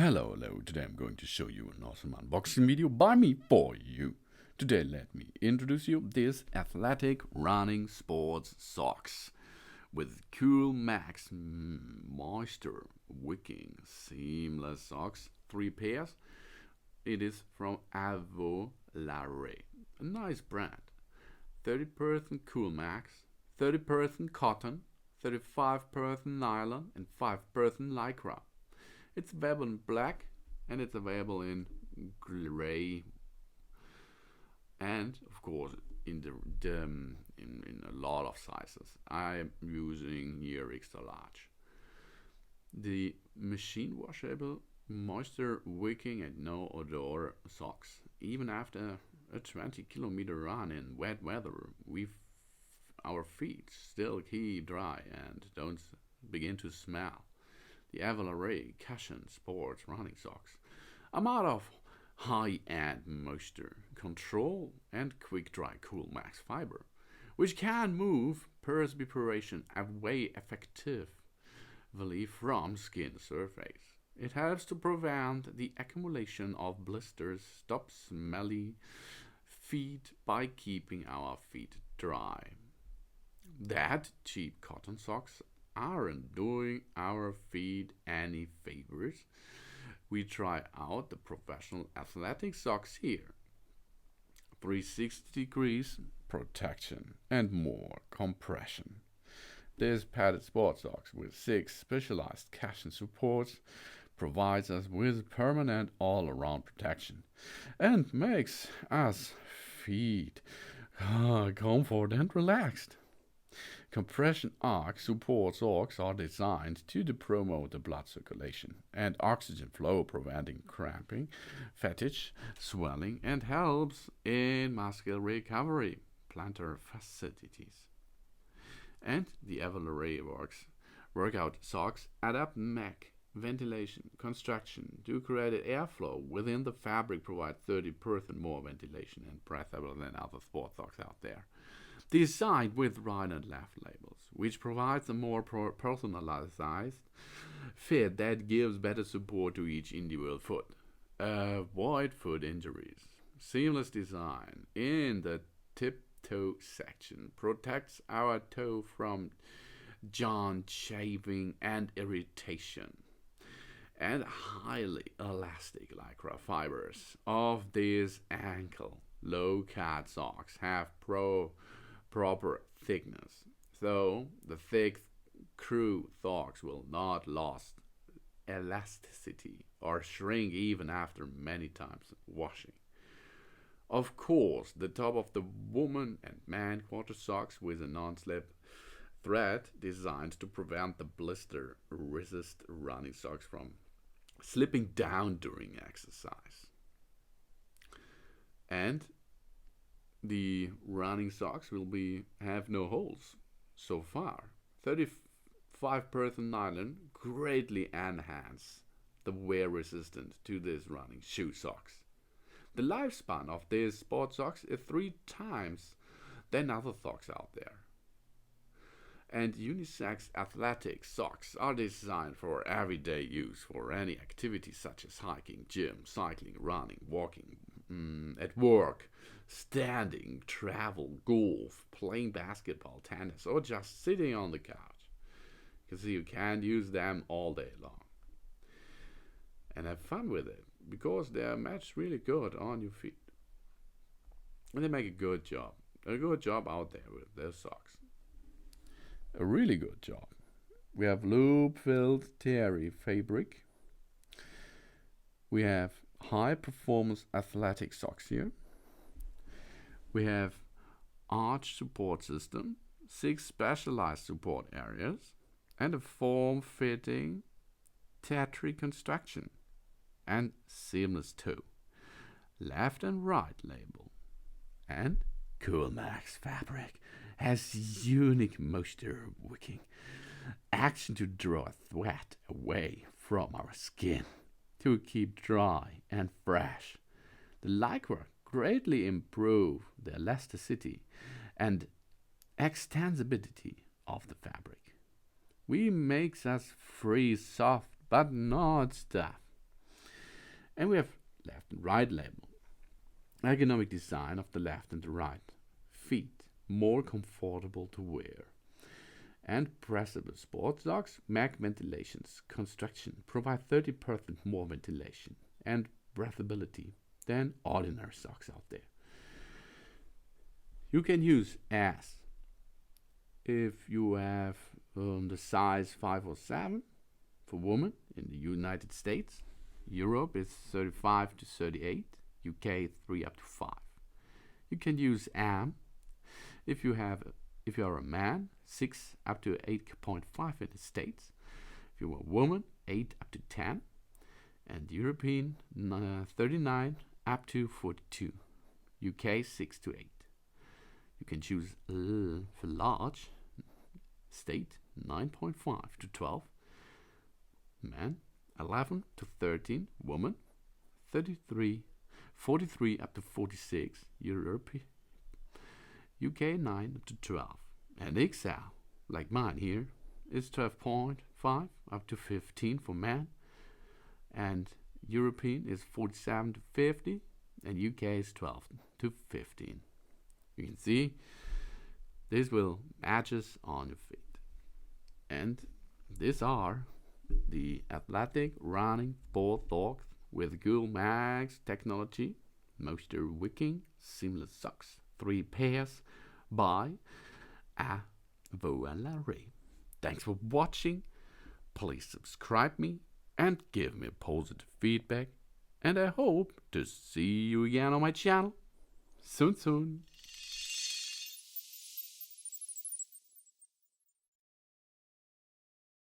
Hello, today I'm going to show you an awesome unboxing video by me for you. Today let me introduce you this athletic running sports socks with Coolmax moisture wicking seamless socks, 3 pairs. It is from Avoalre, a nice brand. 30% Coolmax, 30% cotton, 35% nylon and 5% Lycra. It's available in black and it's available in gray and of course in a lot of sizes. I'm using here extra large. The machine washable moisture wicking and no odor socks. Even after a 20-kilometer run in wet weather, our feet still keep dry and don't begin to smell. The Avoalre cushion sports running socks are made of high-end moisture control and quick dry Coolmax fiber, which can move perspiration away effectively from skin surface. It helps to prevent the accumulation of blisters, stop smelly feet by keeping our feet dry. That cheap cotton socks aren't doing our feet any favors. We try out the professional athletic socks here. 360 degrees protection and more compression. This padded sports socks with 6 specialized cushion supports provides us with permanent all-around protection and makes us feet comfort and relaxed. Compression arc support socks are designed to promote the blood circulation and oxygen flow, preventing cramping, fatigue, swelling, and helps in muscle recovery, plantar fasciitis. And the Avoalre workout socks adapt neck ventilation construction to create airflow within the fabric, provide 30% more ventilation and breathable than other sports socks out there. Designed with right and left labels, which provides a more personalized fit that gives better support to each individual foot. Avoid foot injuries. Seamless design in the tip-toe section protects our toe from joint shaving and irritation. And highly elastic Lycra fibers of these ankle low-cut socks have proper thickness, so the thick crew socks will not lose elasticity or shrink even after many times washing. Of course, the top of the woman and man quarter socks with a non-slip thread designed to prevent the blister resist running socks from slipping down during exercise. And the running socks will have no holes so far. 35% nylon greatly enhance the wear resistance to these running shoe socks. The lifespan of these sport socks is 3 times than other socks out there. And unisex athletic socks are designed for everyday use for any activity such as hiking, gym, cycling, running, walking, at work, standing, travel, golf, playing basketball, tennis, or just sitting on the couch. Because you can use them all day long. And have fun with it, because they are matched really good on your feet. And they make a good job out there with those socks. A really good job. We have loop-filled terry fabric. We have high-performance athletic socks here. We have arch support system, 6 specialized support areas, and a form-fitting terry construction, and seamless toe, left and right label. And Coolmax fabric has unique moisture wicking action to draw sweat away from our skin to keep dry and fresh. The Lycra greatly improve the elasticity and extensibility of the fabric. We makes us free soft but not stiff. And we have left and right label. Ergonomic design of the left and the right. Feet more comfortable to wear. And pressable sports socks, mag ventilations construction provide 30% more ventilation and breathability than ordinary socks out there. You can use as if you have the size 5 or 7 for women in the United States. Europe is 35 to 38, UK 3 up to 5. You can use AM if you are a man, 6 up to 8.5 in the States. If you're a woman, 8 up to 10. And European 39 up to 42. UK 6 to 8. You can choose for large, state 9.5 to 12. Man 11 to 13. Woman 43 up to 46. Europe UK 9 up to 12. And XL, like mine here, is 12.5 up to 15 for men. And European is 47 to 50. And UK is 12 to 15. You can see this will matches on your feet. And these are the athletic running sport socks with Coolmax technology, moisture wicking, seamless socks, 3 pairs by Avoalre. Thanks for watching. Please subscribe me and give me positive feedback. And I hope to see you again on my channel soon.